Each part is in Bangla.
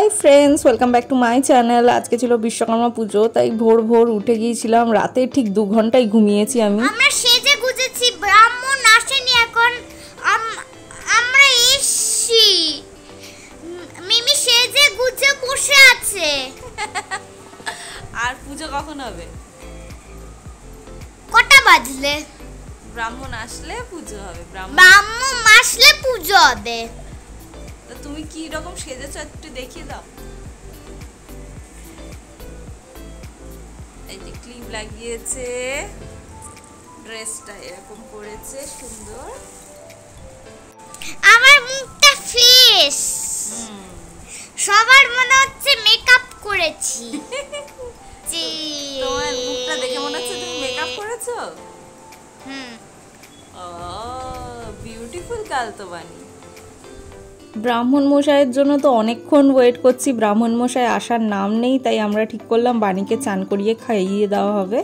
High friends welcome back to my channel. आज के छिलो विश्वकर्मा पुजो ताई भोर भोर उठे गिয়েছিলাম राते ठीक 2 ঘন্টাই ঘুমিয়েছি আমি। আমরা সেজে গুজেছি, ব্রাহ্মণ আসেনি এখন, আমরা এসছি। মিমি সেজে গুজে বসে আছে। আর পুজো কখন হবে? কটা বাজলে? ব্রাহ্মণ আসলে পুজো হবে। ব্রাহ্মণ আসলে পুজো হবে। তো তুমি কি রকম সেজেছো একটু দেখিয়ে দাও। এই যে ক্লিপ লাগিয়েছে, ড্রেসটা এরকম করেছে সুন্দর। আমার মুখটা ফ্রেশ, সবার মনে হচ্ছে মেকআপ করেছি। তোমার মুখটা দেখে মনে হচ্ছে তুমি মেকআপ করেছো। ও বিউটিফুল কাল তো বানি। ব্রাহ্মণ মশাইয়ের জন্য তো অনেকক্ষণ ওয়েট করছি, ব্রাহ্মণ মশাই আসার নাম নেই, তাই আমরা ঠিক করলাম বাণীকে চান করিয়ে খাইয়ে দেওয়া হবে।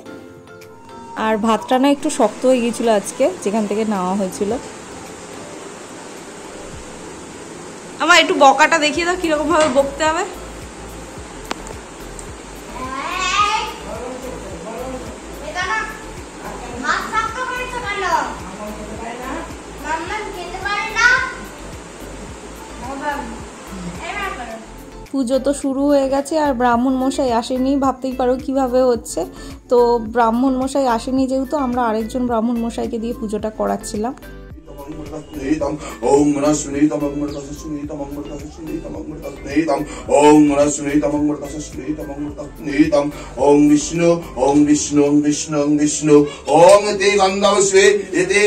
আর ভাতটা না একটু শক্ত হয়ে গিয়েছিল আজকে যেখান থেকে নেওয়া হয়েছিল। আমার একটু বকাটা দেখিয়ে দাও কিরকম ভাবে বকতে হবে। পুজো তো শুরু হয়ে গেছে আর ব্রাহ্মণ মশাই আসেনি, ভাবতেই পারো কিভাবে হচ্ছে। তো ব্রাহ্মণ মশাই আসেনি যেহেতু আমরা আরেকজন ব্রাহ্মণ মশাইকে দিয়ে পুজোটা করাচ্ছিলাম। ओम नमः सुनीतम मंगलतस्य सुनीतम मंगलतस्य सुनीतम मंगलतस्य सुनीतम ओम नमः सुनीतम मंगलतस्य सुनीतम मंगलतस्य सुनीतम ओम विष्णु ओम विष्णु ओम विष्णु ओम विष्णु ओम इति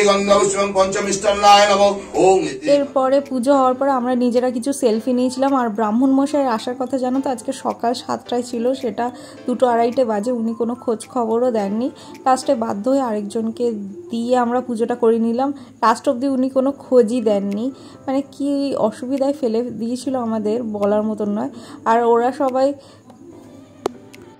गंधवस्वं पंचमिष्टान्नाय नमः ओम। এরপরে পুজো হওয়ার পরে আমরা নিজেরা কিছু সেলফি নিয়েছিলাম। আর ব্রাহ্মণ মশাই আসার কথা জানো তো আজকে সকাল 7টায় ছিল, সেটা 2-2:30 বাজে, উনি কোনো খোঁজ খবরও দেননি। লাস্টে বাধ্য হয়ে আরেকজনকে দিয়ে আমরা পুজোটা করে নিলাম। লাস্ট অবধি উনি কোনো খোঁজই দেননি, মানে কি অসুবিধায় ফেলে দিয়েছিল আমাদের বলার মতন নয়। আর ওরা সবাই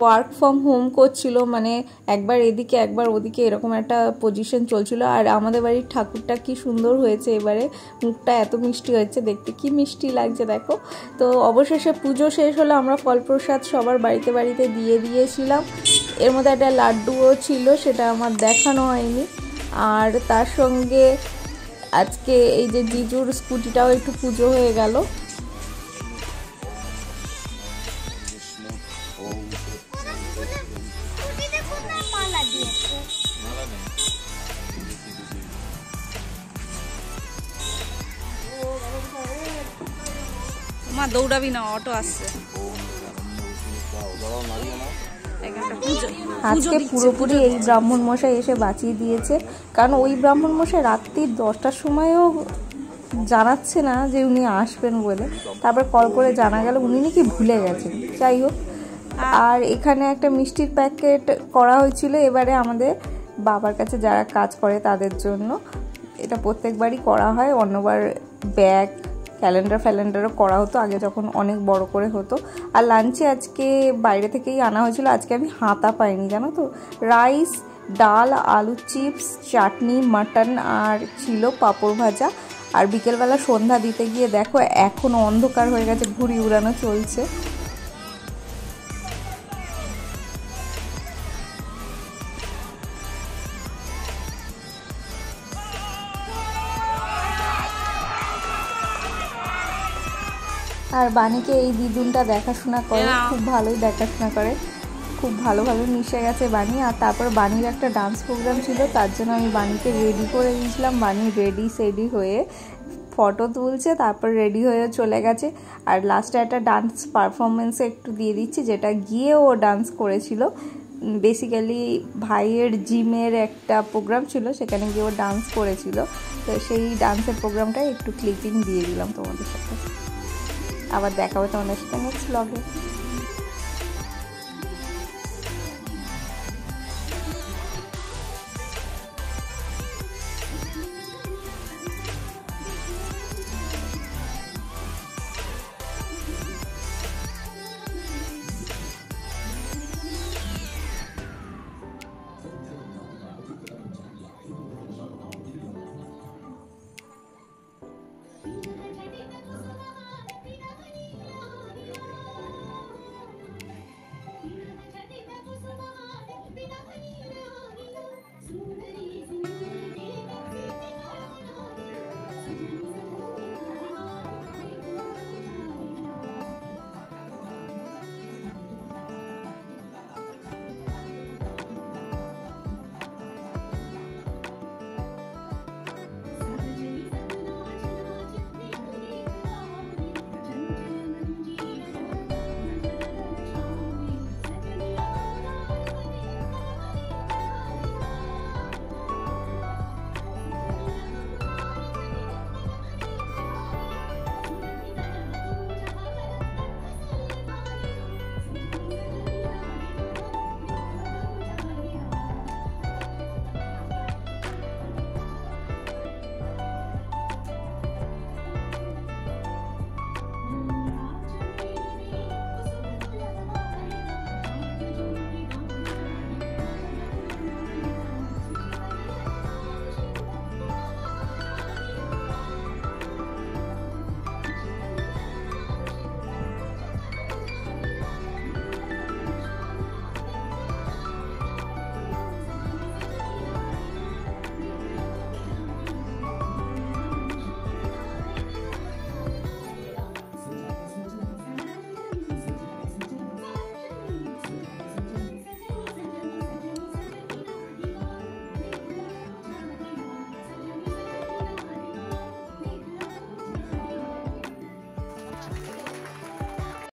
ওয়ার্ক ফ্রম হোম করছিল, মানে একবার এদিকে একবার ওদিকে এরকম একটা পজিশন চলছিল। আর আমাদের বাড়ির ঠাকুরটা কি সুন্দর হয়েছে এবারে, মুখটা এত মিষ্টি হয়েছে, দেখতে কি মিষ্টি লাগছে দেখো। তো অবশেষে পুজো শেষ হলো, আমরা ফল প্রসাদ সবার বাড়িতে বাড়িতে দিয়ে দিয়েছিলাম। এর মধ্যে একটা লাড্ডুও ছিল, সেটা আমার দেখানো হয়নি। আর তার সঙ্গে আজকে এই যে জিজুর স্কুটিটাও একটু পুজো হয়ে গেল। মা দৌড়াবি না, অটো আসছে। আজকে পুরোপুরি এই ব্রাহ্মণ মশাই এসে বাঁচিয়ে দিয়েছে, কারণ ওই ব্রাহ্মণ মশাই রাত্রি 10টার সময়ও জানাচ্ছে না যে উনি আসবেন বলে, তারপর কল করে জানা গেল উনি নাকি ভুলে গেছেন। যাই হোক, আর এখানে একটা মিষ্টির প্যাকেট করা হয়েছিল এবারে আমাদের বাবার কাছে যারা কাজ করে তাদের জন্য। এটা প্রত্যেকবারই করা হয়, অন্যবার ব্যাগ ক্যালেন্ডারও করা হতো আগে যখন অনেক বড় করে হতো। আর লাঞ্চে আজকে বাইরে থেকেই আনা হয়েছিল। আজকে আমি হাতা পাইনি জানো তো, রাইস, ডাল, আলু চিপস, চাটনি, মাটন আর ছিল পাঁপড় ভাজা। আর বিকেলবেলা সন্ধ্যা দিতে গিয়ে দেখো এখন অন্ধকার হয়ে গেছে, ঘুড়ি উড়ানো চলছে। আর বাণীকে এই দিদুনটা দেখাশোনা করে, খুব ভালোই দেখাশোনা করে, খুব ভালো মিশে গেছে বাণী। আর তারপর বাণীর একটা ডান্স প্রোগ্রাম ছিল, তার জন্য আমি বাণীকে রেডি করে দিয়েছিলাম। বাণী রেডি হয়ে ফটো তুলছে, তারপর রেডি হয়ে চলে গেছে। আর লাস্টে একটা ডান্স পারফরমেন্সে একটু দিয়ে দিচ্ছি, যেটা গিয়ে ও ডান্স করেছিল। বেসিক্যালি ভাইয়ের জিমের একটা প্রোগ্রাম ছিল, সেখানে গিয়ে ও ডান্স করেছিল। তো সেই ডান্সের প্রোগ্রামটাই একটু ক্লিপিং দিয়ে দিলাম তোমাদের সাথে। আবার দেখাবো তোমাদের সাথে নেক্সট ব্লগে।